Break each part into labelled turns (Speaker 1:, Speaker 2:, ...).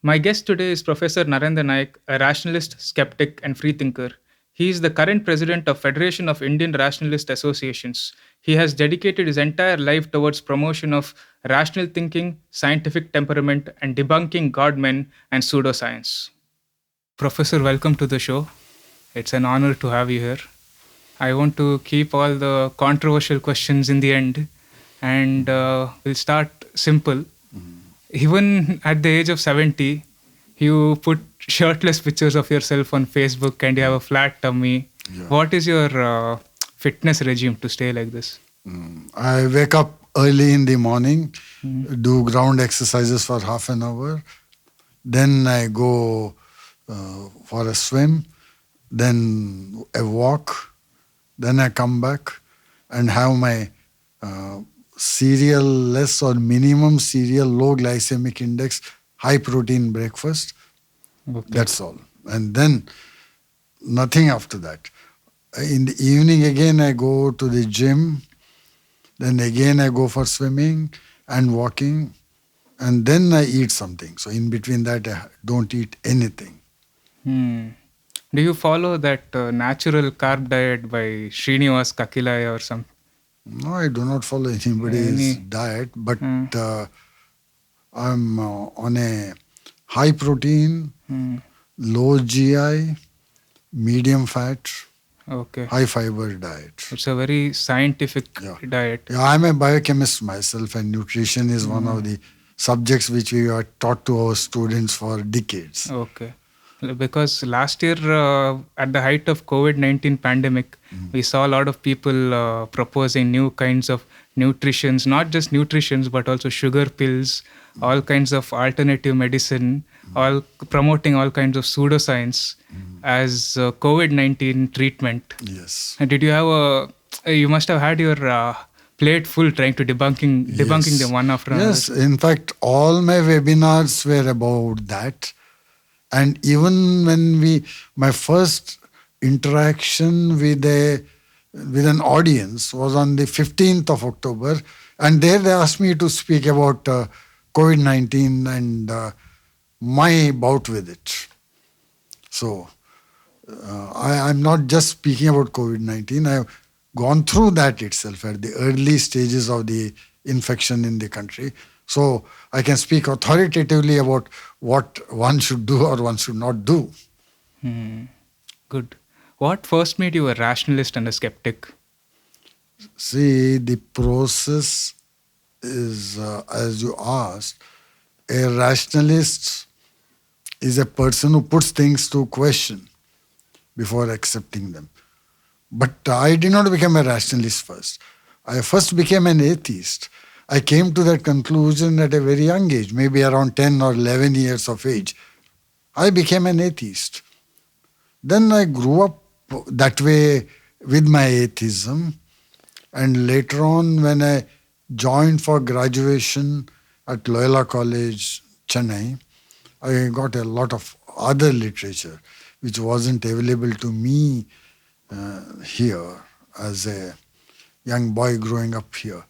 Speaker 1: My guest today is Professor Narendra Nayak, a rationalist, skeptic, and freethinker. He is the current president of Federation of Indian Rationalist Associations. He has dedicated his entire life towards promotion of rational thinking, scientific temperament, and debunking Godmen and pseudoscience. Professor, welcome to the show. It's an honor to have you here. I want to keep all the controversial questions in the end, and we'll start simple. Even at the age of 70, you put shirtless pictures of yourself on Facebook and you have a flat tummy.
Speaker 2: Yeah.
Speaker 1: What is your fitness regime to stay like this?
Speaker 2: I wake up early in the morning, do ground exercises for half an hour. Then I go for a swim, then a walk. Then I come back and have my cereal-less or minimum cereal, low glycemic index, high protein breakfast.
Speaker 1: Okay.
Speaker 2: That's all. And then nothing after that. In the evening again I go to the gym. Then again I go for swimming and walking. And then I eat something. So in between that I don't eat anything.
Speaker 1: Do you follow that natural carb diet by Srinivas Kakilaya or some?
Speaker 2: No, I do not follow anybody's diet, but I'm on a high protein, low GI, medium fat,
Speaker 1: Okay.
Speaker 2: high fiber diet.
Speaker 1: It's a very scientific diet.
Speaker 2: Yeah, I'm a biochemist myself, and nutrition is one of the subjects which we are taught to our students for decades.
Speaker 1: Okay. Because last year, at the height of COVID-19 pandemic, we saw a lot of people proposing new kinds of nutritions, not just nutritions, but also sugar pills, all kinds of alternative medicine, all promoting all kinds of pseudoscience as COVID-19 treatment.
Speaker 2: Yes.
Speaker 1: And did you have you must have had your plate full trying to debunking them one after another.
Speaker 2: Yes, in fact, all my webinars were about that. And even when my first interaction with an audience was on the 15th of October, and there they asked me to speak about COVID-19 and my bout with it. So I'm not just speaking about COVID-19. I've gone through that itself at the early stages of the infection in the country. So I can speak authoritatively about what one should do or one should not do.
Speaker 1: Good. What first made you a rationalist and a skeptic?
Speaker 2: See, the process is, as you asked, a rationalist is a person who puts things to question before accepting them. But I did not become a rationalist first. I first became an atheist. I came to that conclusion at a very young age, maybe around 10 or 11 years of age. I became an atheist. Then I grew up that way with my atheism. And later on, when I joined for graduation at Loyola College, Chennai, I got a lot of other literature which wasn't available to me here as a young boy growing up here.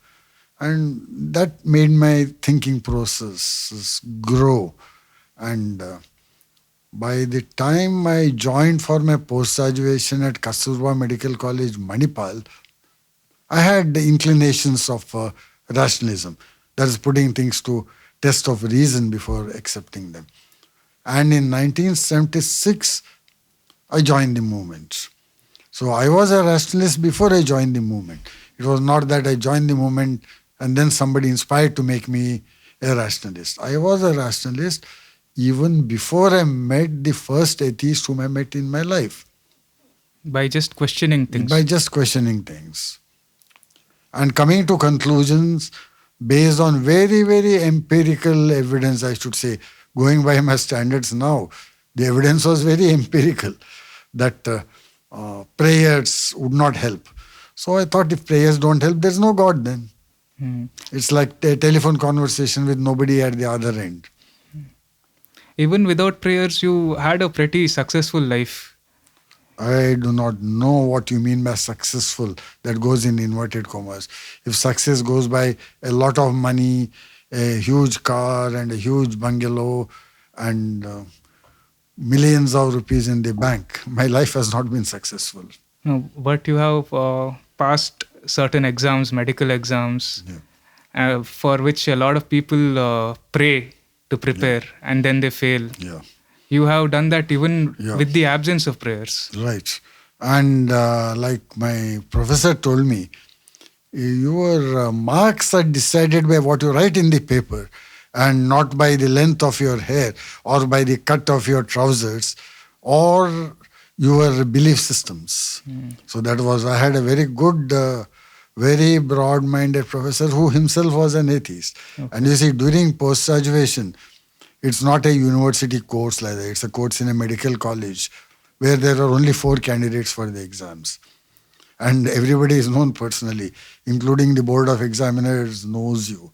Speaker 2: And that made my thinking process grow. And by the time I joined for my post-graduation at Kasturba Medical College, Manipal, I had the inclinations of rationalism. That is putting things to test of reason before accepting them. And in 1976, I joined the movement. So I was a rationalist before I joined the movement. It was not that I joined the movement and then somebody inspired to make me a rationalist. I was a rationalist even before I met the first atheist whom I met in my life.
Speaker 1: By just questioning things.
Speaker 2: By just questioning things. And coming to conclusions based on very, very empirical evidence, I should say. Going by my standards now, the evidence was very empirical that prayers would not help. So I thought if prayers don't help, there's no God then. It's like a telephone conversation with nobody at the other end.
Speaker 1: Even without prayers, you had a pretty successful life.
Speaker 2: I do not know what you mean by successful. That goes in inverted commas. If success goes by a lot of money, a huge car and a huge bungalow and millions of rupees in the bank. My life has not been successful.
Speaker 1: No, but you have passed certain exams, medical exams,
Speaker 2: Yeah.
Speaker 1: for which a lot of people pray to prepare and then they fail.
Speaker 2: Yeah.
Speaker 1: You have done that even
Speaker 2: Yeah.
Speaker 1: with the absence of prayers.
Speaker 2: Right. And like my professor told me, your marks are decided by what you write in the paper and not by the length of your hair or by the cut of your trousers or your belief systems. So that was, I had a very good, very broad-minded professor who himself was an atheist.
Speaker 1: Okay.
Speaker 2: And you see, during post-graduation, it's not a university course like that. It's a course in a medical college where there are only 4 candidates for the exams. And everybody is known personally, including the board of examiners knows you.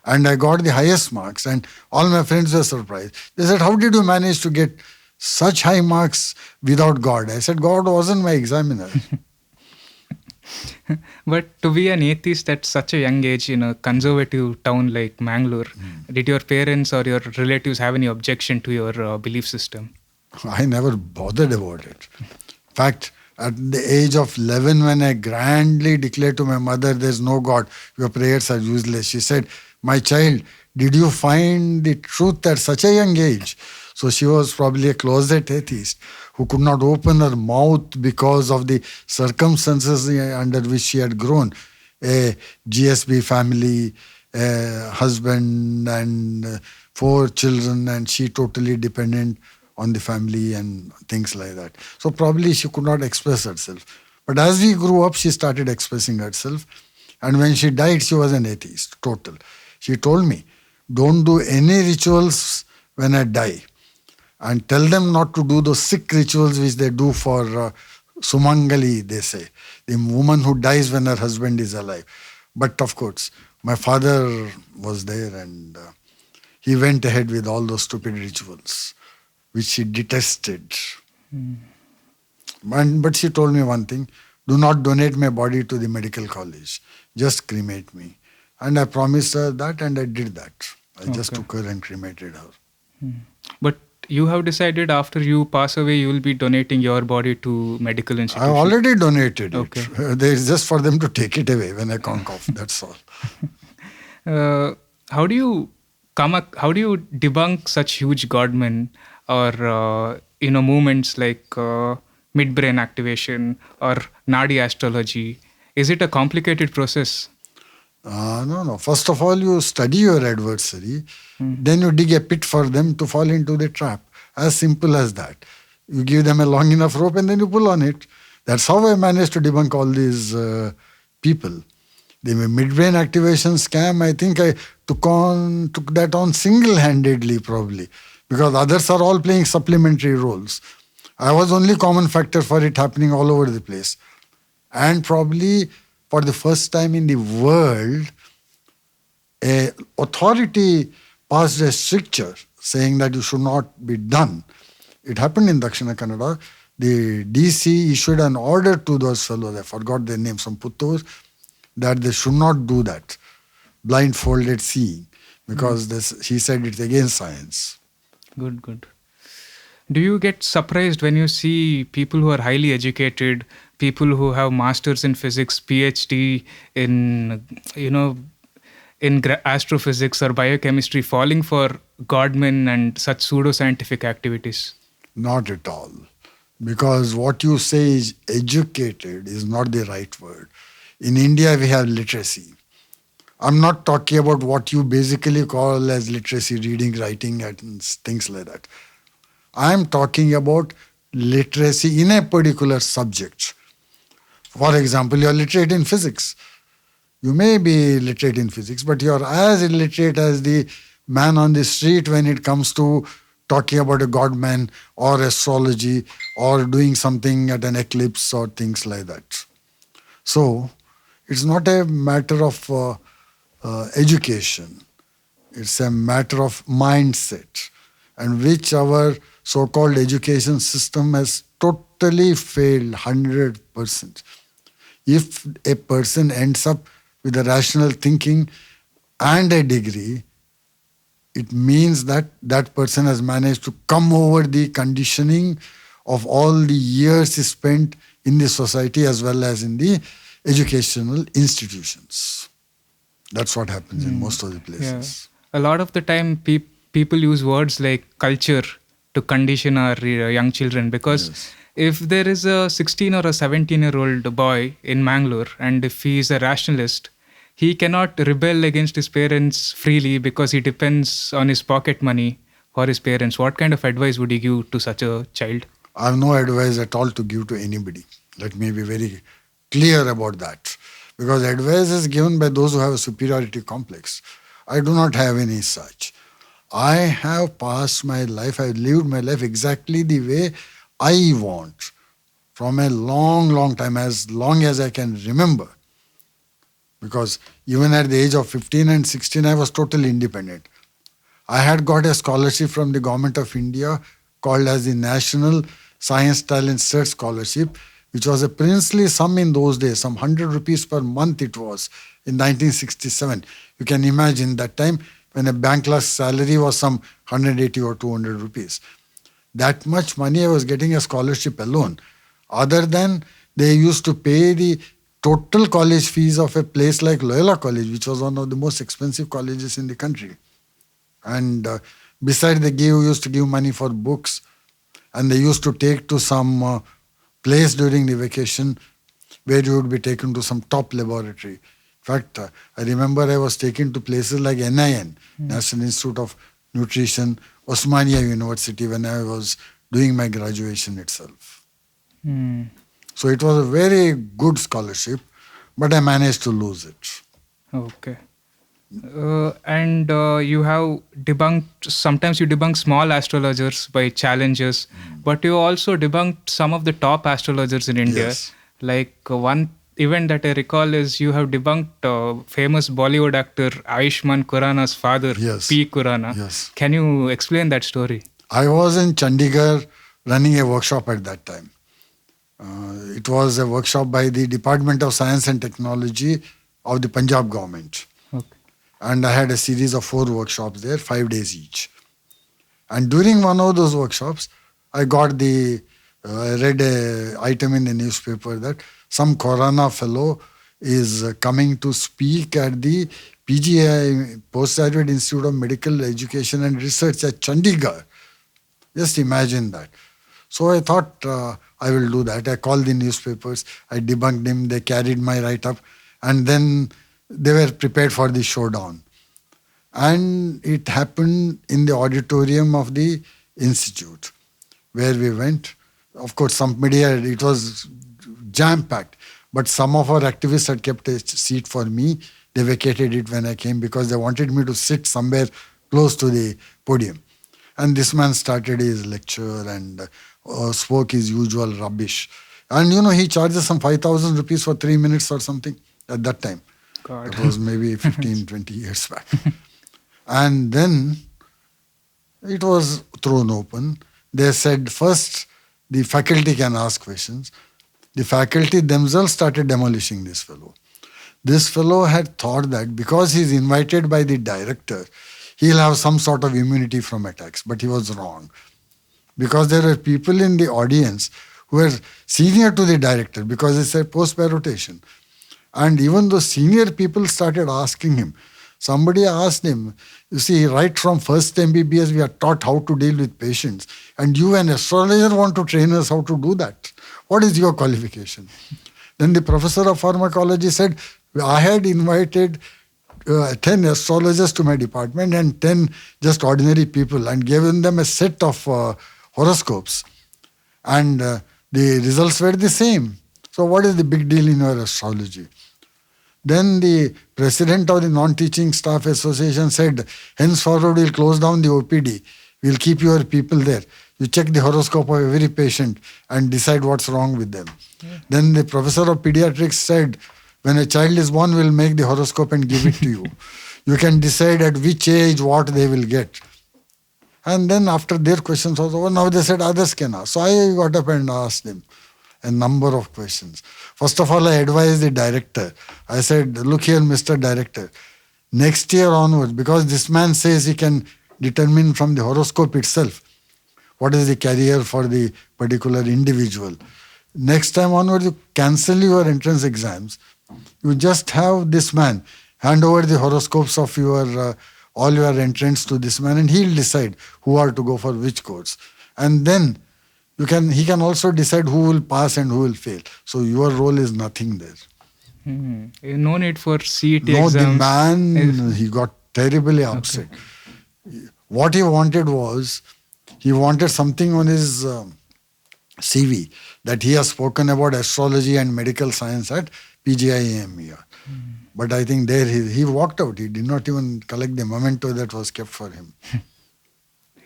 Speaker 2: And I got the highest marks and all my friends were surprised. They said, how did you manage to get such high marks without God? I said, God wasn't my examiner.
Speaker 1: But to be an atheist at such a young age in a conservative town like Mangalore, did your parents or your relatives have any objection to your belief system?
Speaker 2: I never bothered about it. In fact, at the age of 11, when I grandly declared to my mother, there's no God, your prayers are useless, she said, my child, did you find the truth at such a young age? So she was probably a closet atheist who could not open her mouth because of the circumstances under which she had grown. A GSB family, a husband and 4 children, and she totally dependent on the family and things like that. So probably she could not express herself. But as we grew up, she started expressing herself. And when she died, she was an atheist, total. She told me, don't do any rituals when I die. And tell them not to do those sick rituals which they do for Sumangali, they say. The woman who dies when her husband is alive. But of course, my father was there and he went ahead with all those stupid rituals, which she detested. But she told me one thing, do not donate my body to the medical college. Just cremate me. And I promised her that and I did that. I just took her and cremated her.
Speaker 1: But you have decided after you pass away, you will be donating your body to medical
Speaker 2: I
Speaker 1: institutions.
Speaker 2: already donated
Speaker 1: Okay.
Speaker 2: it. There is just for them to take it away when I can't cough. That's all.
Speaker 1: How do you how do you debunk such huge godmen or movements like midbrain activation or Nadi astrology? Is it a complicated process?
Speaker 2: No. First of all, you study your adversary, then you dig a pit for them to fall into the trap. As simple as that. You give them a long enough rope and then you pull on it. That's how I managed to debunk all these people. The midbrain activation scam, I think I took that on single-handedly probably, because others are all playing supplementary roles. I was only common factor for it happening all over the place. And probably for the first time in the world, a authority passed a stricture saying that you should not be done. It happened in Dakshina Kannada. The DC issued an order to those fellows, I forgot their names, from Puttur, that they should not do that, blindfolded seeing, because he said it's against science.
Speaker 1: Good. Do you get surprised when you see people who are highly educated, people who have masters in physics, PhD in astrophysics or biochemistry falling for godmen and such pseudoscientific activities?
Speaker 2: Not at all. Because what you say is educated is not the right word. In India, we have literacy. I'm not talking about what you basically call as literacy, reading, writing, and things like that. I'm talking about literacy in a particular subject. For example, you're literate in physics. You may be literate in physics, but you're as illiterate as the man on the street when it comes to talking about a godman or astrology or doing something at an eclipse or things like that. So, it's not a matter of education. It's a matter of mindset, and which our so-called education system has totally failed 100%. If a person ends up with a rational thinking and a degree, it means that that person has managed to come over the conditioning of all the years spent in the society as well as in the educational institutions. That's what happens in most of the
Speaker 1: Yeah.
Speaker 2: places.
Speaker 1: A lot of the time, people use words like culture to condition our young children, because
Speaker 2: Yes.
Speaker 1: if there is a 16 or a 17-year-old boy in Mangalore and if he is a rationalist, he cannot rebel against his parents freely because he depends on his pocket money for his parents. What kind of advice would you give to such a child?
Speaker 2: I have no advice at all to give to anybody. Let me be very clear about that. Because advice is given by those who have a superiority complex. I do not have any such. I have passed my life, I have lived my life exactly the way I want from a long, long time, as long as I can remember. Because even at the age of 15 and 16, I was totally independent. I had got a scholarship from the government of India called as the National Science Talent Search Scholarship, which was a princely sum in those days, some 100 rupees per month it was in 1967. You can imagine that time when a bank clerk's salary was some 180 or 200 rupees. That much money I was getting a scholarship alone. Other than they used to pay the total college fees of a place like Loyola College, which was one of the most expensive colleges in the country. And besides, they used to give money for books, and they used to take to some place during the vacation where you would be taken to some top laboratory. In fact, I remember I was taken to places like NIN, National Institute of Nutrition, Osmania University, when I was doing my graduation itself.
Speaker 1: Hmm.
Speaker 2: So it was a very good scholarship, but I managed to lose it.
Speaker 1: Okay. And you have debunked, sometimes you debunk small astrologers by challenges, but you also debunked some of the top astrologers in India.
Speaker 2: Yes.
Speaker 1: Like one event that I recall is you have debunked famous Bollywood actor Ayushmann Khurrana's father,
Speaker 2: Yes.
Speaker 1: P Khurrana.
Speaker 2: Yes.
Speaker 1: Can you explain that story?
Speaker 2: I was in Chandigarh running a workshop at that time. It was a workshop by the Department of Science and Technology of the Punjab government.
Speaker 1: Okay.
Speaker 2: And I had a series of 4 workshops there, 5 days each. And during one of those workshops, I got I read an item in the newspaper that some Khurrana fellow is coming to speak at the PGI, Postgraduate Institute of Medical Education and Research at Chandigarh. Just imagine that. So I thought I will do that. I called the newspapers, I debunked him, they carried my write-up, and then they were prepared for the showdown. And it happened in the auditorium of the institute where we went. Of course, it was jam-packed, but some of our activists had kept a seat for me. They vacated it when I came because they wanted me to sit somewhere close to the podium. And this man started his lecture and spoke his usual rubbish. And he charges some 5,000 rupees for 3 minutes or something at that time.
Speaker 1: God.
Speaker 2: It was maybe 15, 20 years back. And then it was thrown open. They said first the faculty can ask questions. The faculty themselves started demolishing this fellow. This fellow had thought that because he's invited by the director, he'll have some sort of immunity from attacks, but he was wrong. Because there were people in the audience who were senior to the director because it's a post by rotation. And even those senior people started asking him. Somebody asked him, you see, right from first MBBS, we are taught how to deal with patients. And you, an astrologer, want to train us how to do that. What is your qualification? Then the professor of pharmacology said, I had invited 10 astrologers to my department and 10 just ordinary people and given them a set of horoscopes. And the results were the same. So what is the big deal in your astrology? Then the president of the Non-Teaching Staff Association said, henceforward we'll close down the OPD. We'll keep your people there. You check the horoscope of every patient and decide what's wrong with them. Yeah. Then the professor of pediatrics said, when a child is born, we'll make the horoscope and give it to you. You can decide at which age what they will get. And then after their questions was over, now they said others can ask. So I got up and asked them a number of questions. First of all, I advised the director. I said, look here, Mr. Director, next year onwards, because this man says he can determine from the horoscope itself what is the career for the particular individual. Next time onward, you cancel your entrance exams. You just have this man hand over the horoscopes of your all your entrants to this man, and he'll decide who are to go for which course. And then he can also decide who will pass and who will fail. So your role is nothing there.
Speaker 1: No need for CET
Speaker 2: No,
Speaker 1: exams.
Speaker 2: the man, he got terribly upset. Okay. What he wanted was, he wanted something on his CV that he has spoken about astrology and medical science at PGIMER. But I think there he walked out. He did not even collect the memento that was kept for him.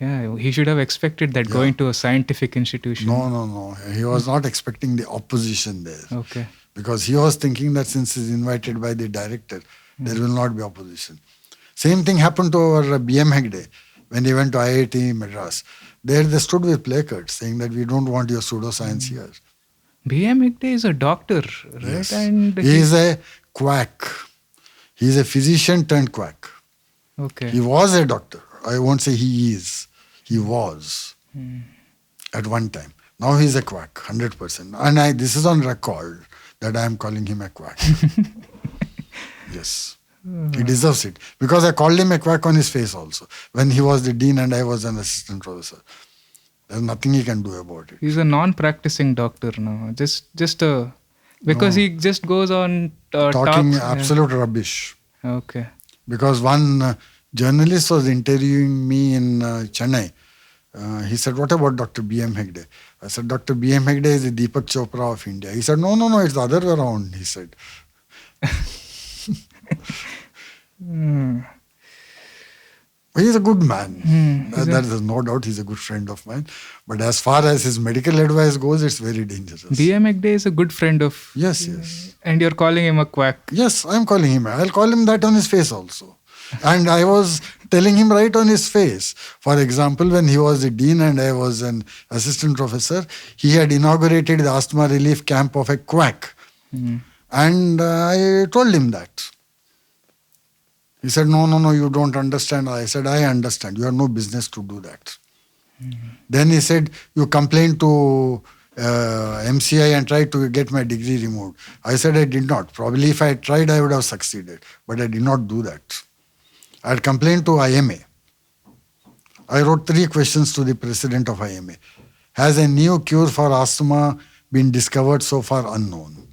Speaker 1: Yeah, he should have expected that going to a scientific institution.
Speaker 2: No. He was not expecting the opposition there.
Speaker 1: Okay.
Speaker 2: Because he was thinking that since he's invited by the director, there will not be opposition. Same thing happened to our BM Hegde when he went to IIT Madras. There they stood with placards saying that we don't want your pseudoscience here.
Speaker 1: BM Hegde is a doctor, right?
Speaker 2: Yes.
Speaker 1: And
Speaker 2: he is a quack. He is a physician turned quack.
Speaker 1: Okay.
Speaker 2: He was a doctor. I won't say he is. He was at one time. Now he is a quack, 100%. And this is on record that I am calling him a quack. Yes. He deserves it. Because I called him a quack on his face also. When he was the dean and I was an assistant professor. There's nothing he can do about it.
Speaker 1: He's a non-practicing doctor now. Because he just goes on
Speaker 2: talking
Speaker 1: talks,
Speaker 2: absolute rubbish.
Speaker 1: Okay.
Speaker 2: Because one journalist was interviewing me in Chennai. He said, what about Dr. B.M. Hegde? I said, Dr. B.M. Hegde is the Deepak Chopra of India. He said, no, it's the other way around, he said. He is a good man. There is no doubt he's a good friend of mine. But as far as his medical advice goes, it's very dangerous.
Speaker 1: B.M. Hegde is a good friend of...
Speaker 2: Yes.
Speaker 1: And you're calling him a quack.
Speaker 2: Yes, I'm calling him. I'll call him that on his face also. And I was telling him right on his face. For example, when he was the dean and I was an assistant professor, he had inaugurated the asthma relief camp of a quack. And I told him that. He said, no, you don't understand. I said, I understand. You have no business to do that. Then he said, you complained to MCI and tried to get my degree removed. I said, I did not. Probably if I had tried, I would have succeeded. But I did not do that. I had complained to IMA. I wrote 3 questions to the president of IMA. Has a new cure for asthma been discovered? So far unknown.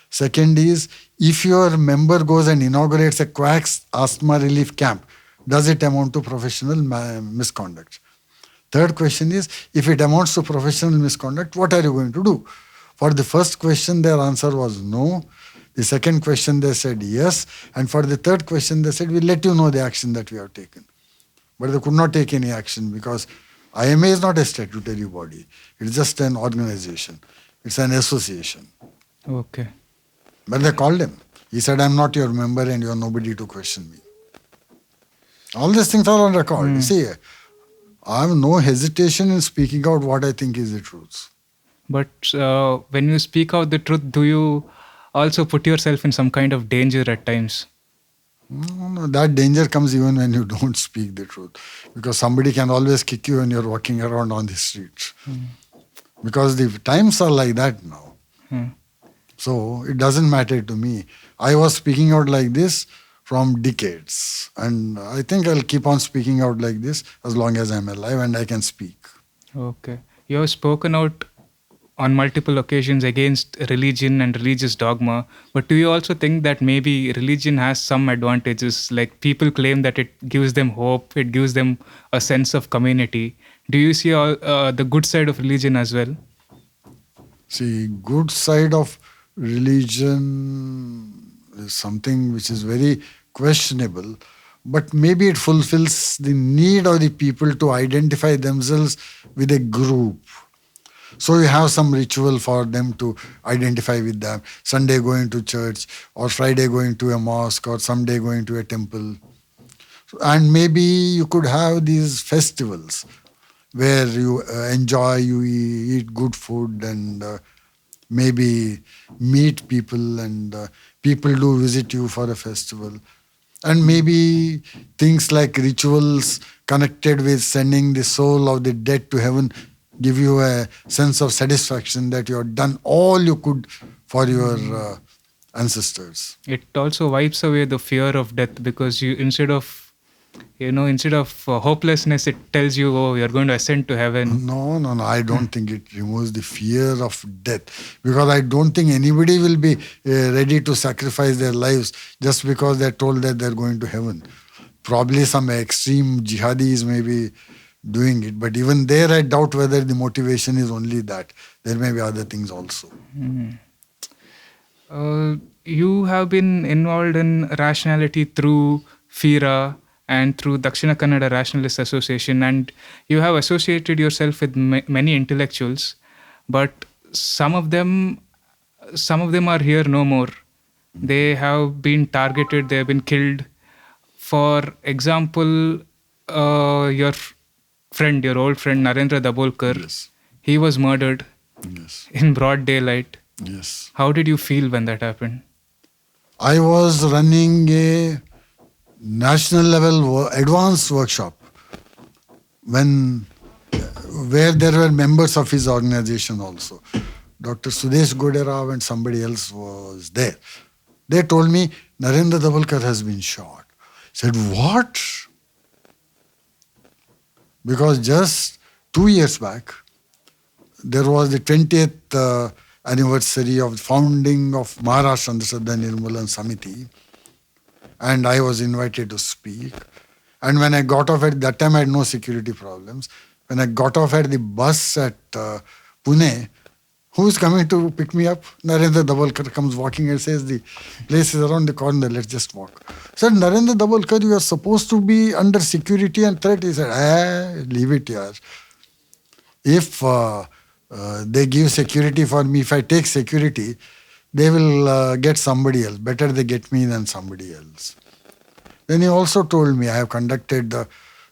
Speaker 2: Second is, if your member goes and inaugurates a quack's asthma relief camp, does it amount to professional misconduct? Third question is, if it amounts to professional misconduct, what are you going to do? For the first question, their answer was no. The second question, they said yes. And for the third question, they said, we'll let you know the action that we have taken. But they could not take any action because IMA is not a statutory body. It's just an organization. It's an association.
Speaker 1: Okay.
Speaker 2: But they called him. He said, I'm not your member and you are nobody to question me. All these things are on record. See, I have no hesitation in speaking out what I think is the truth.
Speaker 1: But when you speak out the truth, do you also put yourself in some kind of danger at times?
Speaker 2: No, that danger comes even when you don't speak the truth. Because somebody can always kick you when you're walking around on the street. Because the times are like that now. So it doesn't matter to me. I was speaking out like this from decades. And I think I'll keep on speaking out like this as long as I'm alive and I can speak.
Speaker 1: Okay. You have spoken out on multiple occasions against religion and religious dogma. But do you also think that maybe religion has some advantages? Like people claim that it gives them hope, it gives them a sense of community. Do you see the good side of religion as well?
Speaker 2: See, good side of religion is something which is very questionable, but maybe it fulfills the need of the people to identify themselves with a group. So you have some ritual for them to identify with them. Sunday going to church, or Friday going to a mosque, or someday going to a temple. And maybe you could have these festivals where you enjoy, you eat good food and maybe meet people and people do visit you for a festival. And maybe things like rituals connected with sending the soul of the dead to heaven give you a sense of satisfaction that you have done all you could for your ancestors.
Speaker 1: It also wipes away the fear of death, because you, instead of hopelessness, it tells you, oh, you're going to ascend to heaven.
Speaker 2: No, no, no. I don't think it removes the fear of death, because I don't think anybody will be ready to sacrifice their lives just because they're told that they're going to heaven. Probably some extreme jihadis may be doing it, but even there, I doubt whether the motivation is only that. There may be other things also.
Speaker 1: You have been involved in rationality through FIRA and through Dakshina Kannada Rationalist Association, and you have associated yourself with many intellectuals, but some of them are here no more. They have been targeted, they have been killed. For example, your your old friend Narendra Dabholkar,
Speaker 2: Yes.
Speaker 1: he was murdered
Speaker 2: Yes.
Speaker 1: in broad daylight.
Speaker 2: Yes.
Speaker 1: How did you feel when that happened?
Speaker 2: I was running a national level advanced workshop where there were members of his organization also. Dr. Sudesh Goderao and somebody else was there. They told me Narendra Dabholkar has been shot. I said, what? Because just 2 years back, there was the 20th anniversary of the founding of Maharashtra Andhra Nirmulan Samiti, and I was invited to speak. And when I got off at that time, I had no security problems. When I got off at the bus at Pune, who's coming to pick me up? Narendra Dabholkar comes walking and says, the place is around the corner, let's just walk. I said, Narendra Dabholkar, you are supposed to be under security and threat. He said, leave it here. If they give security for me, if I take security, they will get somebody else. Better they get me than somebody else. Then he also told me, I have conducted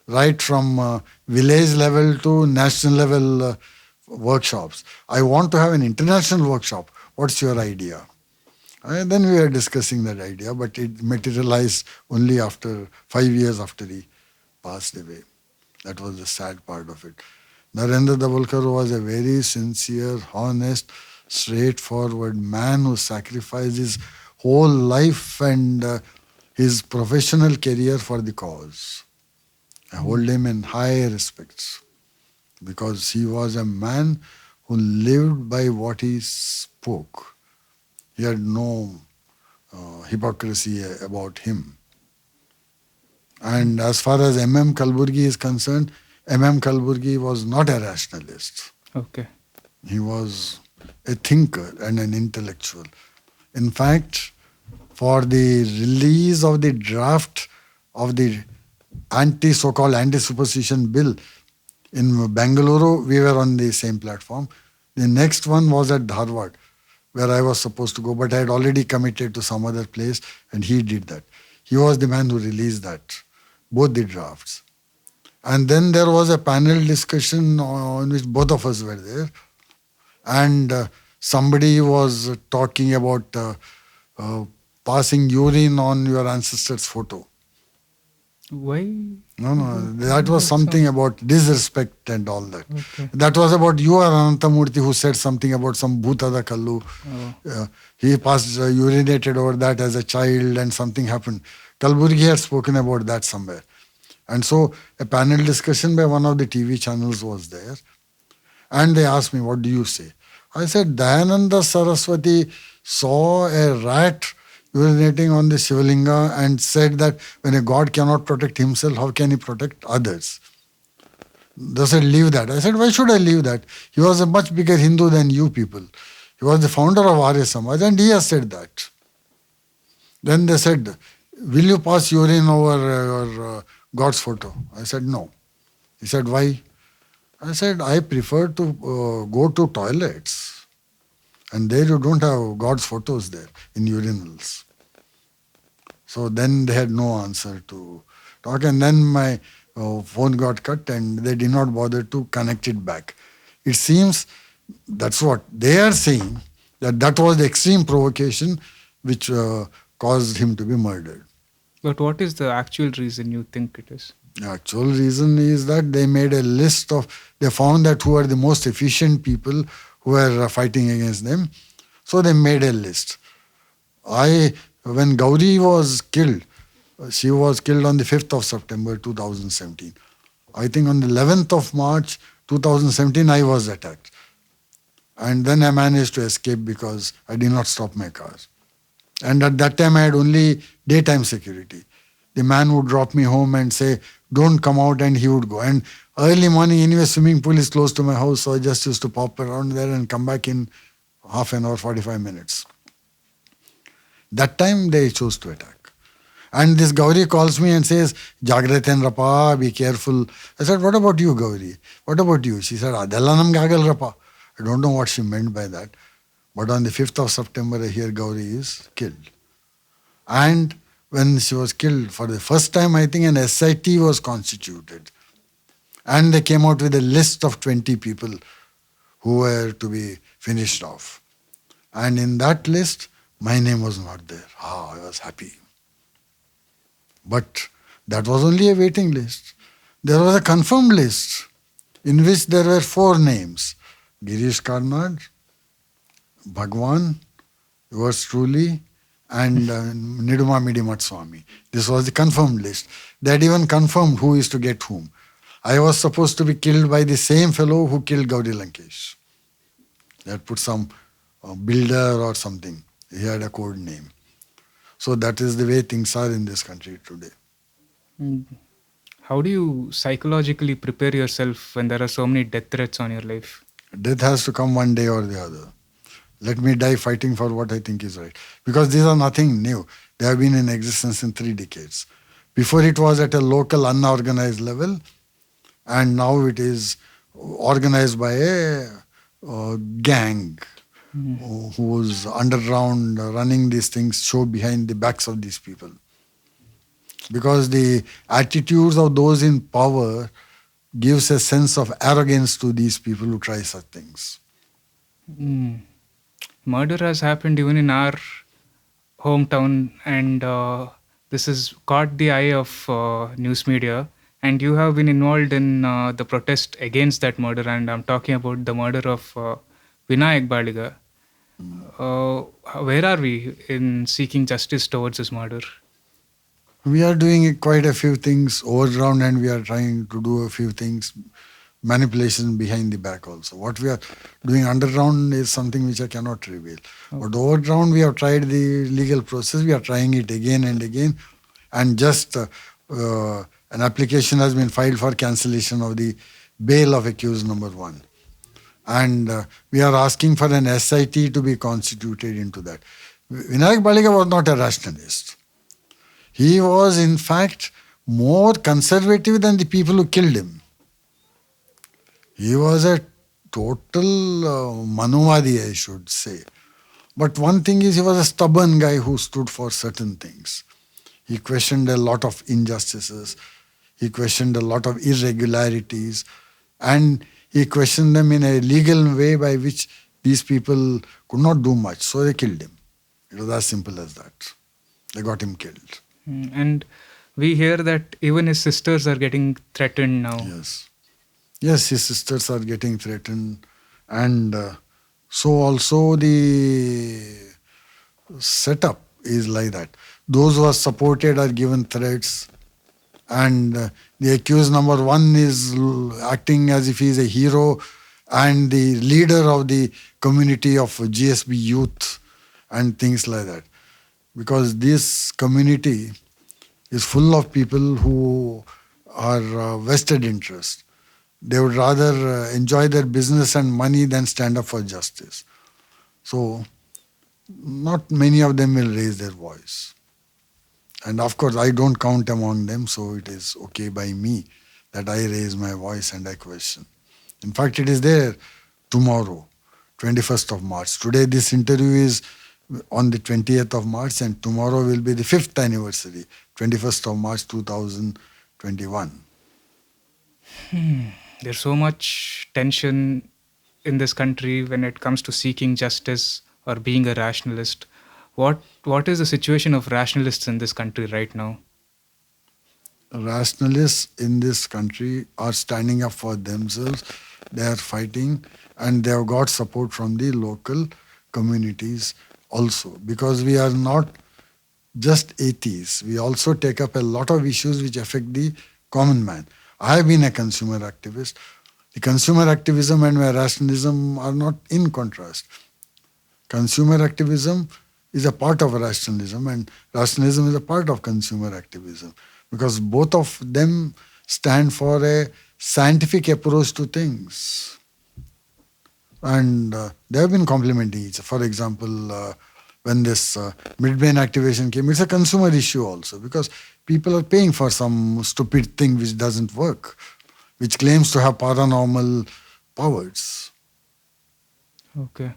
Speaker 2: right from village level to national level workshops. I want to have an international workshop. What's your idea? And then we were discussing that idea, but it materialized only after 5 years after he passed away. That was the sad part of it. Narendra Dabholkar was a very sincere, honest, straightforward man who sacrificed his whole life and his professional career for the cause. I hold him in high respect because he was a man who lived by what he spoke. He had no hypocrisy about him. And as far as M.M. Kalburgi is concerned, M.M. Kalburgi was not a rationalist.
Speaker 1: Okay.
Speaker 2: He was a thinker and an intellectual. In fact, for the release of the draft of the so-called anti-superstition bill in Bangalore, we were on the same platform. The next one was at Dharwad, where I was supposed to go, but I had already committed to some other place, and he did that. He was the man who released that, both the drafts. And then there was a panel discussion on which both of us were there. And somebody was talking about passing urine on your ancestor's photo.
Speaker 1: Why?
Speaker 2: No, that was something about disrespect and all that.
Speaker 1: Okay.
Speaker 2: That was about U.R. Anantamurthy, who said something about some Bhutada Kallu. He urinated over that as a child and something happened. Kalburgi had spoken about that somewhere. And so a panel discussion by one of the TV channels was there. And they asked me, what do you say? I said, Dayananda Saraswati saw a rat urinating on the Shivalinga and said that when a god cannot protect himself, how can he protect others? They said, leave that. I said, why should I leave that? He was a much bigger Hindu than you people. He was the founder of Arya Samaj and he has said that. Then they said, will you pass urine over your God's photo? I said, no. He said, why? I said, I prefer to go to toilets. And there you don't have God's photos there in urinals. So then they had no answer to talk. And then my phone got cut and they did not bother to connect it back. It seems that's what they are saying, that was the extreme provocation which caused him to be murdered.
Speaker 1: But what is the actual reason you think it is?
Speaker 2: The actual reason is that they made a list of, they found that who are the most efficient people who were fighting against them. So they made a list. When Gauri was killed, she was killed on the 5th of September 2017. I think on the 11th of March 2017, I was attacked. And then I managed to escape because I did not stop my car. And at that time, I had only daytime security. The man would drop me home and say, don't come out, and he would go. And early morning, anyway, swimming pool is close to my house, so I just used to pop around there and come back in half an hour, 45 minutes. That time, they chose to attack. And this Gauri calls me and says, Jagraten Rapa, be careful. I said, what about you, Gauri? What about you? She said, Adellanam Gagal Rapa. I don't know what she meant by that. But on the 5th of September, I hear Gauri is killed. And when she was killed, for the first time, I think an SIT was constituted. And they came out with a list of 20 people who were to be finished off. And in that list, my name was not there. I was happy. But that was only a waiting list. There was a confirmed list in which there were 4 names. Girish Karnad, Bhagwan, yours truly, and Niduma Midimat Swami. This was the confirmed list. They had even confirmed who is to get whom. I was supposed to be killed by the same fellow who killed Gauri Lankesh. They had put some builder or something. He had a code name. So that is the way things are in this country today.
Speaker 1: Mm. How do you psychologically prepare yourself when there are so many death threats on your life?
Speaker 2: Death has to come one day or the other. Let me die fighting for what I think is right. Because these are nothing new. They have been in existence in 3 decades. Before it was at a local unorganized level, and now it is organized by a gang who's underground running these things, show behind the backs of these people. Because the attitudes of those in power gives a sense of arrogance to these people who try such things.
Speaker 1: Mm. Murder has happened even in our hometown, and this has caught the eye of news media. And you have been involved in the protest against that murder, and I'm talking about the murder of Vinayak Baliga. Where are we in seeking justice towards this murder?
Speaker 2: We are doing quite a few things overground, and we are trying to do a few things, manipulation behind the back also. What we are doing underground is something which I cannot reveal. Okay. But overground, we have tried the legal process. We are trying it again and again. And just an application has been filed for cancellation of the bail of accused number 1. And we are asking for an SIT to be constituted into that. Vinayak Baliga was not a rationalist. He was, in fact, more conservative than the people who killed him. He was a total Manuvadi, I should say. But one thing is, he was a stubborn guy who stood for certain things. He questioned a lot of injustices. He questioned a lot of irregularities. And he questioned them in a legal way by which these people could not do much. So they killed him. It was as simple as that. They got him killed.
Speaker 1: And we hear that even his sisters are getting threatened now.
Speaker 2: Yes, his sisters are getting threatened. And so also the setup is like that. Those who are supported are given threats. And the accused number 1 is acting as if he is a hero and the leader of the community of GSB youth and things like that. Because this community is full of people who are vested interest. They would rather enjoy their business and money than stand up for justice. So, not many of them will raise their voice. And of course, I don't count among them, so it is okay by me that I raise my voice and I question. In fact, it is there tomorrow, 21st of March. Today, this interview is on the 20th of March, and tomorrow will be the 5th anniversary, 21st of March 2021.
Speaker 1: There's so much tension in this country when it comes to seeking justice or being a rationalist. What is the situation of rationalists in this country right now?
Speaker 2: rationalists in this country are standing up for themselves. They are fighting, and they have got support from the local communities also, because we are not just atheists. We also take up a lot of issues which affect the common man. I have been a consumer activist. The consumer activism and my rationalism are not in contrast. Consumer activism is a part of rationalism, and rationalism is a part of consumer activism, because both of them stand for a scientific approach to things. And they have been complementing each other. For example, when this midbrain activation came, it's a consumer issue also, because people are paying for some stupid thing which doesn't work, which claims to have paranormal powers.
Speaker 1: Okay.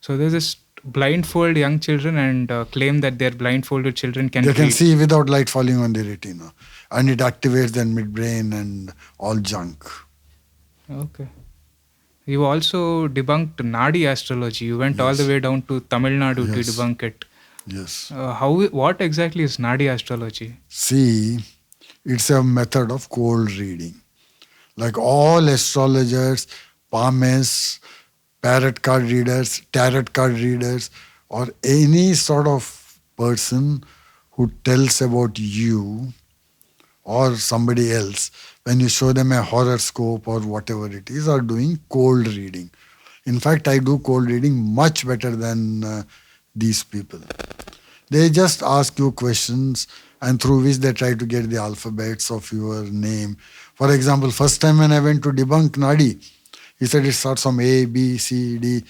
Speaker 1: So there's this blindfold young children and claim that their blindfolded children can
Speaker 2: They can see without light falling on the retina, and it activates their midbrain and all junk.
Speaker 1: Okay. You also debunked Nadi astrology. You went all the
Speaker 2: Yes.
Speaker 1: way down to Tamil Nadu to
Speaker 2: Yes.
Speaker 1: debunk it.
Speaker 2: Yes.
Speaker 1: What exactly is Nadi astrology?
Speaker 2: See, it's a method of cold reading. Like all astrologers, palmists, tarot card readers, or any sort of person who tells about you or somebody else, when you show them a horoscope or whatever it is, are doing cold reading. In fact, I do cold reading much better than these people. They just ask you questions, and through which they try to get the alphabets of your name. For example, first time when I went to debunk Nadi, he said it starts from A, B, C, D,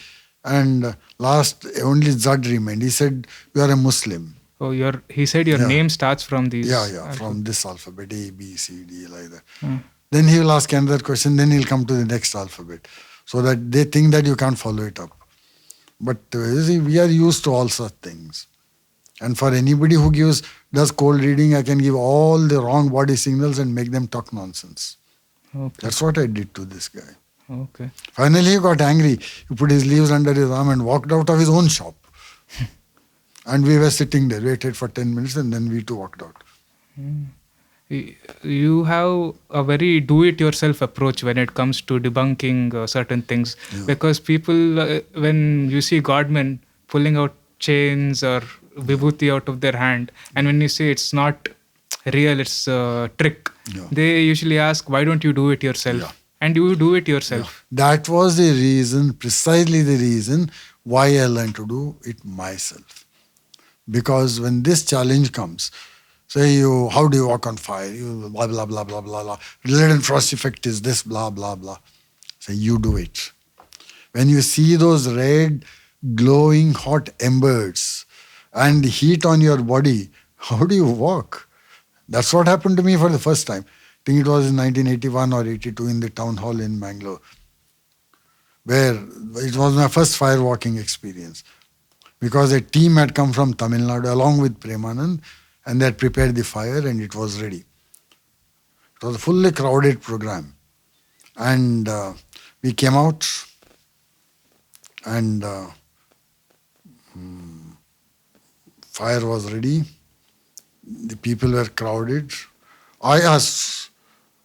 Speaker 2: and last only Z remained. He said, you are a Muslim.
Speaker 1: Oh, he said your
Speaker 2: Yeah.
Speaker 1: name starts from these.
Speaker 2: From this alphabet, A, B, C, D, like that.
Speaker 1: Hmm.
Speaker 2: Then he will ask another question, then he'll come to the next alphabet, so that they think that you can't follow it up. But you see, we are used to all such things. And for anybody who does cold reading, I can give all the wrong body signals and make them talk nonsense.
Speaker 1: Okay.
Speaker 2: That's what I did to this guy.
Speaker 1: Okay.
Speaker 2: Finally, he got angry. He put his leaves under his arm and walked out of his own shop. And we were sitting there, waited for 10 minutes, and then we too walked out.
Speaker 1: You have a very do-it-yourself approach when it comes to debunking certain things.
Speaker 2: Yeah.
Speaker 1: Because people, when you see Godmen pulling out chains or vibhuti out of their hand, and when you say it's not real, it's a trick,
Speaker 2: Yeah.
Speaker 1: they usually ask, why don't you do it yourself?
Speaker 2: Yeah.
Speaker 1: And you do it yourself.
Speaker 2: That was the reason, precisely the reason why I learned to do it myself. Because when this challenge comes, say how do you walk on fire? You blah, blah, blah, blah, blah, blah. Lead and frost effect is this, blah, blah, blah. Say you do it. When you see those red, glowing, hot embers and heat on your body, how do you walk? That's what happened to me for the first time. I think it was in 1981 or 82 in the town hall in Bangalore, where it was my first fire walking experience. Because a team had come from Tamil Nadu along with Premanand, and they had prepared the fire and it was ready. It was a fully crowded program. And we came out and fire was ready. The people were crowded. I asked,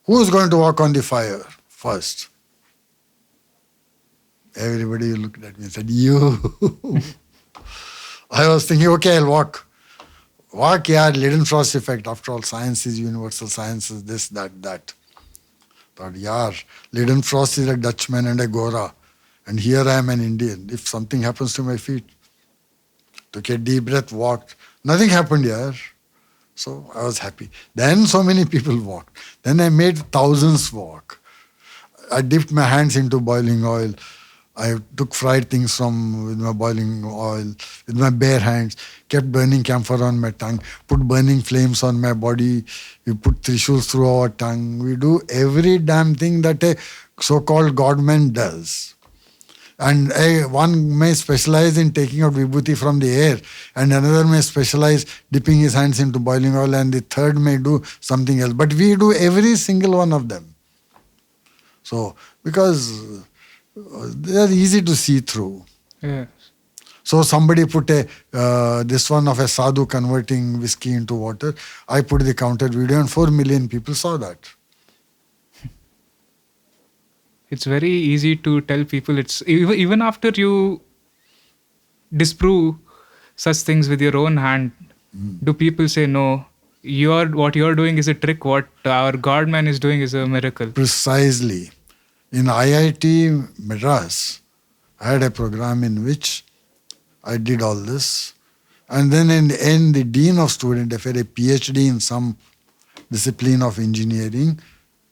Speaker 2: who is going to walk on the fire first? Everybody looked at me and said, you. I was thinking, okay, I'll walk. Walk, yeah, lead and frost effect. After all, science is universal, science is this, that. But yeah, lead and frost is a Dutchman and a Gora. And here I am an Indian. If something happens to my feet, took a deep breath, walked. Nothing happened here. So I was happy. Then so many people walked. Then I made thousands walk. I dipped my hands into boiling oil. I took fried things with my boiling oil, with my bare hands, kept burning camphor on my tongue, put burning flames on my body. We put trishuls through our tongue. We do every damn thing that a so-called godman does. And one may specialize in taking out vibhuti from the air, and another may specialize dipping his hands into boiling oil, and the third may do something else. But we do every single one of them. So, because they are easy to see through.
Speaker 1: Yes.
Speaker 2: So somebody put this one of a sadhu converting whiskey into water. I put the counter video and 4 million people saw that.
Speaker 1: It's very easy to tell people. It's even after you disprove such things with your own hand, do people say no? What you're doing is a trick. What our Godman is doing is a miracle.
Speaker 2: Precisely. In IIT Madras, I had a program in which I did all this. And then in the end, the Dean of Student Affairs, a PhD in some discipline of engineering,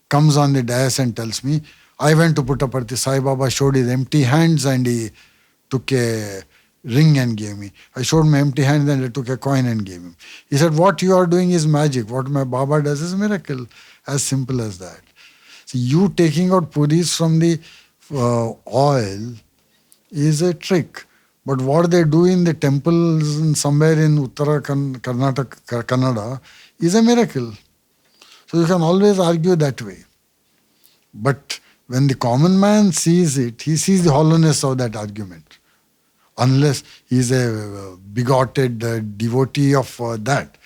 Speaker 2: comes on the dais and tells me, I went to Puttaparthi, Sai Baba showed his empty hands and he took a ring and gave me. I showed my empty hands and I took a coin and gave him. He said, what you are doing is magic. What my Baba does is miracle. As simple as that. See, you taking out puris from the oil is a trick. But what they do in the temples somewhere in Uttara Karnataka, Kannada is a miracle. So you can always argue that way. But when the common man sees it, he sees the hollowness of that argument. Unless he is a bigoted devotee of that,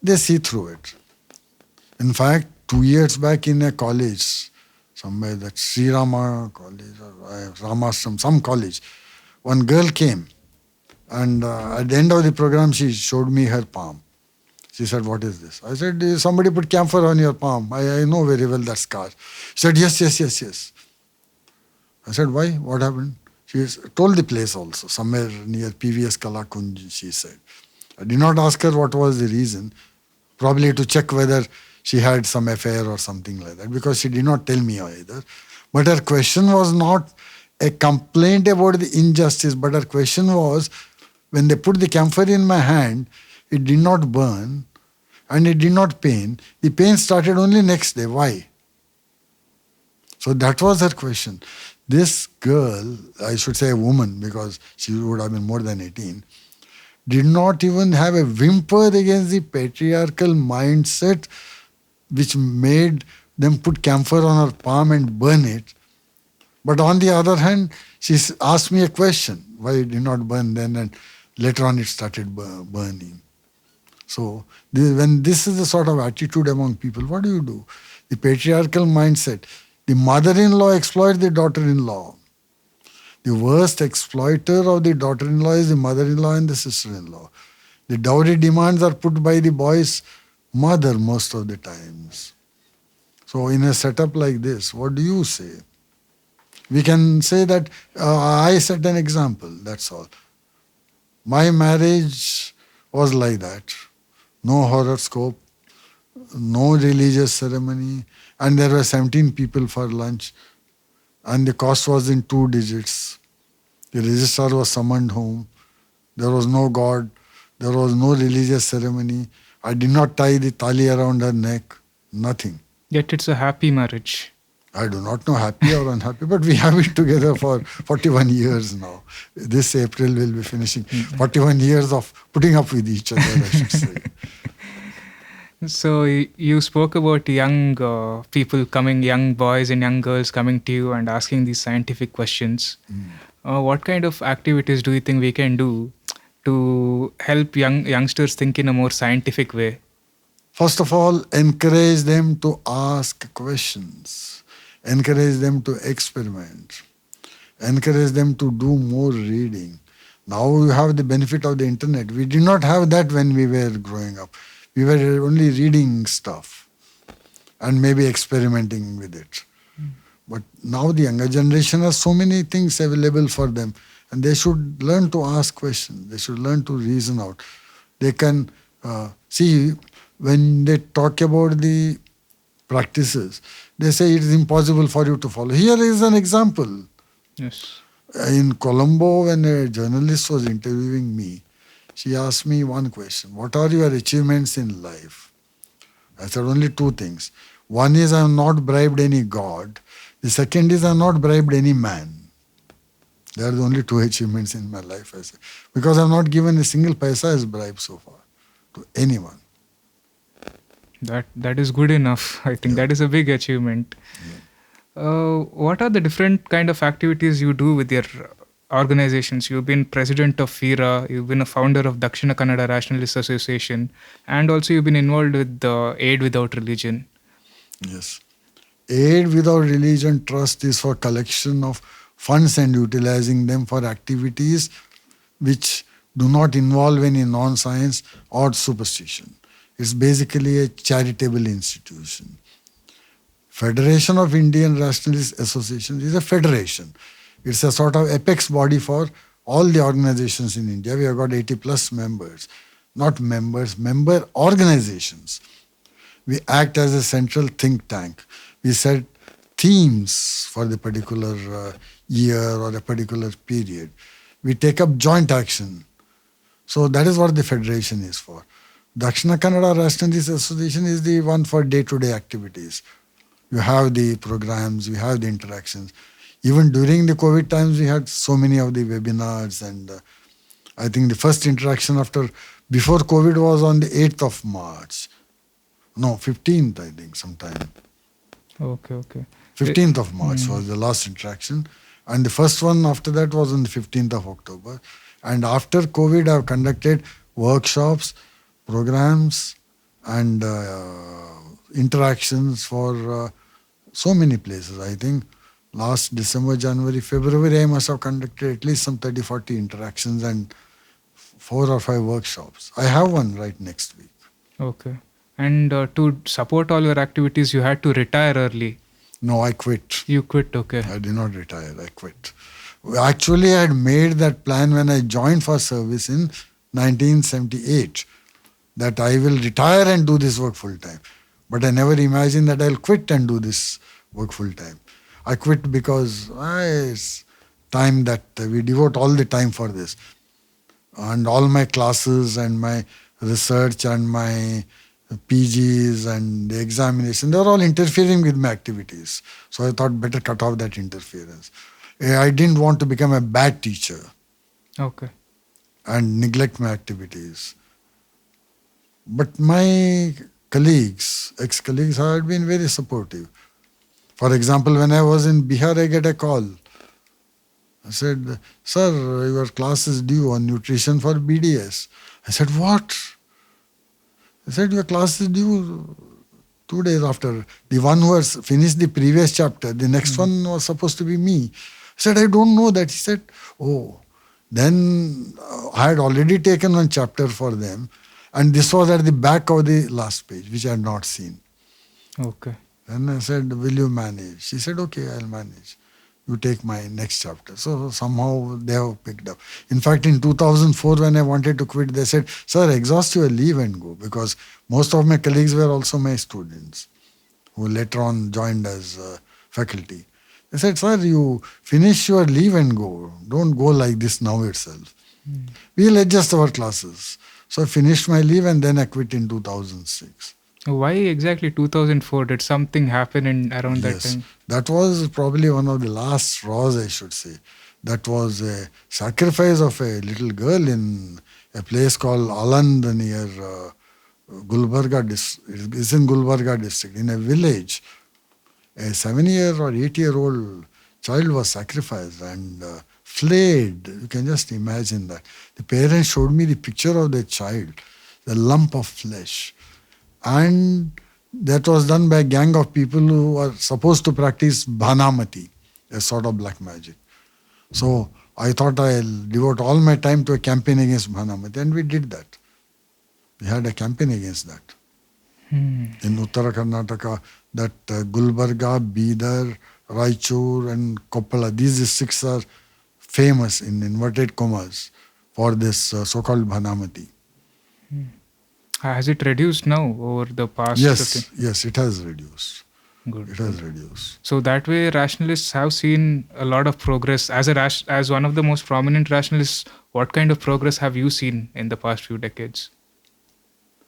Speaker 2: they see through it. In fact, 2 years back in a college, somewhere that Sri Rama college or Ramashram, some college, one girl came and at the end of the program she showed me her palm. She said, what is this? I said, somebody put camphor on your palm. I know very well that scar. She said, yes. I said, why? What happened? She told the place also, somewhere near PVS Kalakunj, she said. I did not ask her what was the reason, probably to check whether she had some affair or something like that, because she did not tell me either. But her question was not a complaint about the injustice, but her question was, when they put the camphor in my hand, it did not burn and it did not pain. The pain started only next day. Why? So that was her question. This girl, I should say a woman, because she would have been more than 18, did not even have a whimper against the patriarchal mindset which made them put camphor on her palm and burn it. But on the other hand, she asked me a question, why it did not burn then, and later on it started burning. So when this is the sort of attitude among people, what do? The patriarchal mindset. The mother-in-law exploits the daughter-in-law. The worst exploiter of the daughter-in-law is the mother-in-law and the sister-in-law. The dowry demands are put by the boy's mother most of the times. So in a setup like this, what do you say? We can say that I set an example, that's all. My marriage was like that. No horoscope, no religious ceremony, and there were 17 people for lunch, and the cost was in 2 digits. The registrar was summoned home. There was no God. There was no religious ceremony. I did not tie the tali around her neck. Nothing.
Speaker 1: Yet it's a happy marriage.
Speaker 2: I do not know happy or unhappy, but we have it together for 41 years now. This April we'll be finishing 41 years of putting up with each other, I should say.
Speaker 1: So you spoke about young people coming, young boys and young girls coming to you and asking these scientific questions. What kind of activities do you think we can do to help youngsters think in a more scientific way?
Speaker 2: First of all, encourage them to ask questions. Encourage them to experiment. Encourage them to do more reading. Now you have the benefit of the internet. We did not have that when we were growing up. We were only reading stuff and maybe experimenting with it. But now the younger generation has so many things available for them, and they should learn to ask questions. They should learn to reason out. They can see when they talk about the practices, they say it is impossible for you to follow. Here is an example.
Speaker 1: Yes.
Speaker 2: In Colombo, when a journalist was interviewing me, she asked me one question. What are your achievements in life? I said only 2 things. One is I have not bribed any god. The second is I have not bribed any man. There are the only 2 achievements in my life, I said. Because I have not given a single paisa as bribe so far to anyone.
Speaker 1: That is good enough. I think that is a big achievement. What are the different kind of activities you do with your organizations. You've been president of FIRA, you've been a founder of Dakshina Kannada Rationalist Association, and also you've been involved with the Aid Without Religion.
Speaker 2: Yes. Aid Without Religion Trust is for collection of funds and utilizing them for activities which do not involve any non-science or superstition. It's basically a charitable institution. Federation of Indian Rationalist Association is a federation. It's a sort of apex body for all the organizations in India. We have got 80 plus members. Not members, member organizations. We act as a central think tank. We set themes for the particular year or a particular period. We take up joint action. So that is what the federation is for. Dakshina Kannada Rationalist Association is the one for day-to-day activities. You have the programs, you have the interactions. Even during the COVID times, we had so many of the webinars, and I think the first interaction before COVID was on the 8th of March. No, 15th, I think, sometime.
Speaker 1: Okay.
Speaker 2: 15th of March was the last interaction. And the first one after that was on the 15th of October. And after COVID, I've conducted workshops, programs, and interactions for so many places. I think last December, January, February, I must have conducted at least some 30, 40 interactions and 4 or 5 workshops. I have one right next week.
Speaker 1: Okay. And to support all your activities, you had to retire early.
Speaker 2: No, I quit.
Speaker 1: You quit, okay.
Speaker 2: I did not retire, I quit. Actually, I had made that plan when I joined for service in 1978, that I will retire and do this work full time. But I never imagined that I'll quit and do this work full time. I quit because it's time that we devote all the time for this. And all my classes and my research and my PGs and the examination, they were all interfering with my activities. So I thought better cut off that interference. I didn't want to become a bad teacher.
Speaker 1: Okay.
Speaker 2: And neglect my activities. But my colleagues, ex-colleagues, had been very supportive. For example, when I was in Bihar, I get a call. I said, "Sir, your class is due on nutrition for BDS." I said, "What?" I said, "Your class is due 2 days after. The one who has finished the previous chapter, the next one was supposed to be me." I said, "I don't know that." He said, "Oh." Then I had already taken one chapter for them, and this was at the back of the last page, which I had not seen.
Speaker 1: Okay.
Speaker 2: Then I said, "Will you manage?" She said, "Okay, I'll manage. You take my next chapter." So somehow they have picked up. In fact, in 2004, when I wanted to quit, they said, "Sir, exhaust your leave and go," because most of my colleagues were also my students who later on joined as faculty. They said, "Sir, you finish your leave and go. Don't go like this now itself. We'll adjust our classes." So I finished my leave and then I quit in 2006.
Speaker 1: Why exactly 2004? Did something happen around that
Speaker 2: Yes,
Speaker 1: time?
Speaker 2: that was probably one of the last straws, I should say. That was a sacrifice of a little girl in a place called Aland near Gulbarga district. It's in Gulbarga district, in a village. A 7-year or 8-year-old child was sacrificed and flayed. You can just imagine that. The parents showed me the picture of the child, the lump of flesh. And that was done by a gang of people who are supposed to practice Bhanamati, a sort of black magic. So I thought I'll devote all my time to a campaign against Bhanamati, and we did that. We had a campaign against that. In Uttara Karnataka, that Gulbarga, Bidar, Raichur and Koppala, these districts are famous in inverted commas for this so-called Bhanamati.
Speaker 1: Has it reduced now over the past?
Speaker 2: Yes, it has reduced.
Speaker 1: Good.
Speaker 2: It has reduced.
Speaker 1: So that way, rationalists have seen a lot of progress. As one of the most prominent rationalists, what kind of progress have you seen in the past few decades?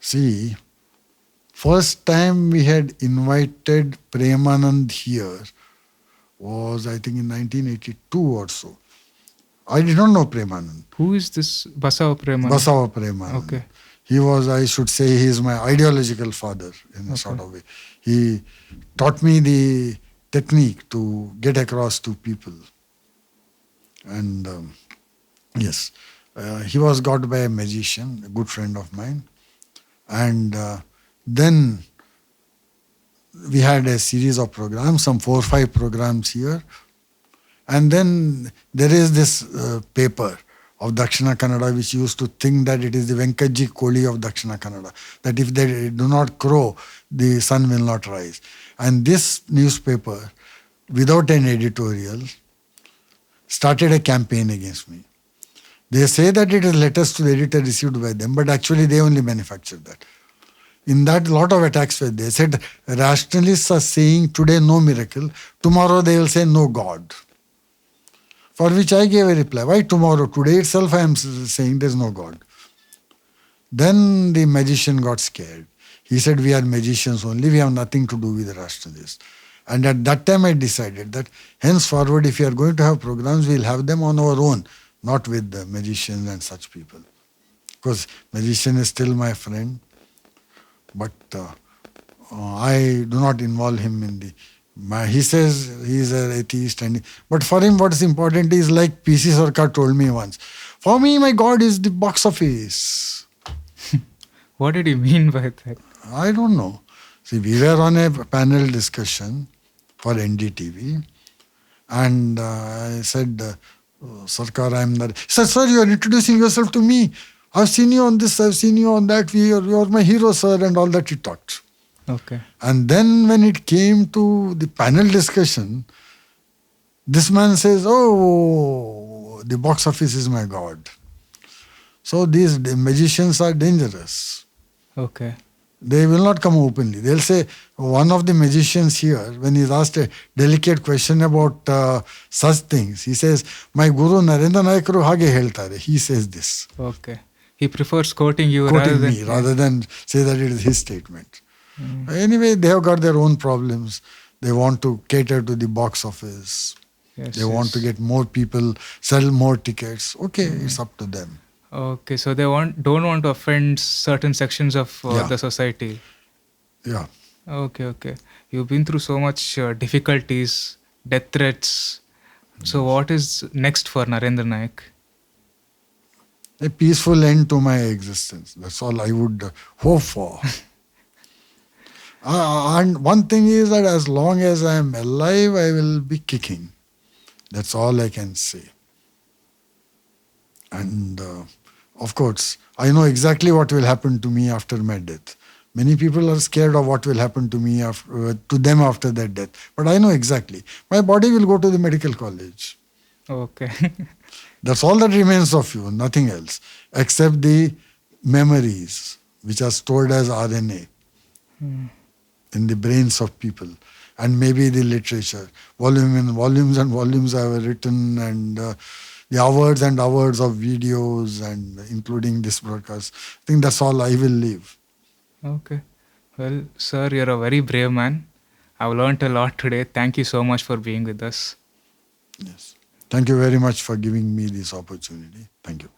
Speaker 2: See, first time we had invited Premanand here was, I think, in 1982 or so. I did not know Premanand.
Speaker 1: Who is this Basava Premanand?
Speaker 2: Basava Premanand.
Speaker 1: Okay.
Speaker 2: He was, I should say, he is my ideological father in a sort of way. He taught me the technique to get across to people. And yes, he was got by a magician, a good friend of mine. And then we had a series of programs, some 4 or 5 programs here. And then there is this paper of Dakshina Kannada, which used to think that it is the Venkatji Koli of Dakshina Kannada, that if they do not crow, the sun will not rise. And this newspaper, without an editorial, started a campaign against me. They say that it is letters to the editor received by them, but actually they only manufactured that. In that, a lot of attacks were there. They said rationalists are saying today no miracle, tomorrow they will say no God. For which I gave a reply, why tomorrow? Today itself I am saying there is no God. Then the magician got scared. He said, we are magicians only, we have nothing to do with rationalists. And at that time I decided that henceforward, if we are going to have programs, we will have them on our own, not with the magicians and such people. Because magician is still my friend, but I do not involve him in the... He says he is an atheist, but for him what is important is, like P.C. Sarkar told me once, for me my God is the box office.
Speaker 1: What did he mean by that?
Speaker 2: I don't know. See, we were on a panel discussion for NDTV, and I said, Sarkar, I am not... He said, sir, you are introducing yourself to me. I've seen you on this, I've seen you on that, you are my hero, sir, and all that he talked.
Speaker 1: Okay.
Speaker 2: And then when it came to the panel discussion, this man says, oh, the box office is my God. So the magicians are dangerous.
Speaker 1: Okay.
Speaker 2: They will not come openly. They'll say, one of the magicians here, when he's asked a delicate question about such things, he says, my guru Narendra Nayak hage heltare. He says this.
Speaker 1: Okay. He prefers quoting you
Speaker 2: rather than say that it is his statement. Anyway, they have got their own problems. They want to cater to the box office.
Speaker 1: Yes,
Speaker 2: they want to get more people, sell more tickets. Okay, it's up to them.
Speaker 1: Okay, so they don't want to offend certain sections of the society.
Speaker 2: Yeah.
Speaker 1: Okay. You've been through so much difficulties, death threats. So what is next for Narendra Nayak?
Speaker 2: A peaceful end to my existence. That's all I would hope for. And one thing is that as long as I am alive, I will be kicking. That's all I can say. And of course, I know exactly what will happen to me after my death. Many people are scared of what will happen to me to them after their death. But I know exactly. My body will go to the medical college.
Speaker 1: Okay.
Speaker 2: That's all that remains of you, nothing else, except the memories which are stored as RNA in the brains of people, and maybe the literature. Volumes and volumes I have written, and the hours and hours of videos, and including this broadcast. I think that's all I will leave.
Speaker 1: Okay. Well, sir, you're a very brave man. I've learned a lot today. Thank you so much for being with us.
Speaker 2: Yes. Thank you very much for giving me this opportunity. Thank you.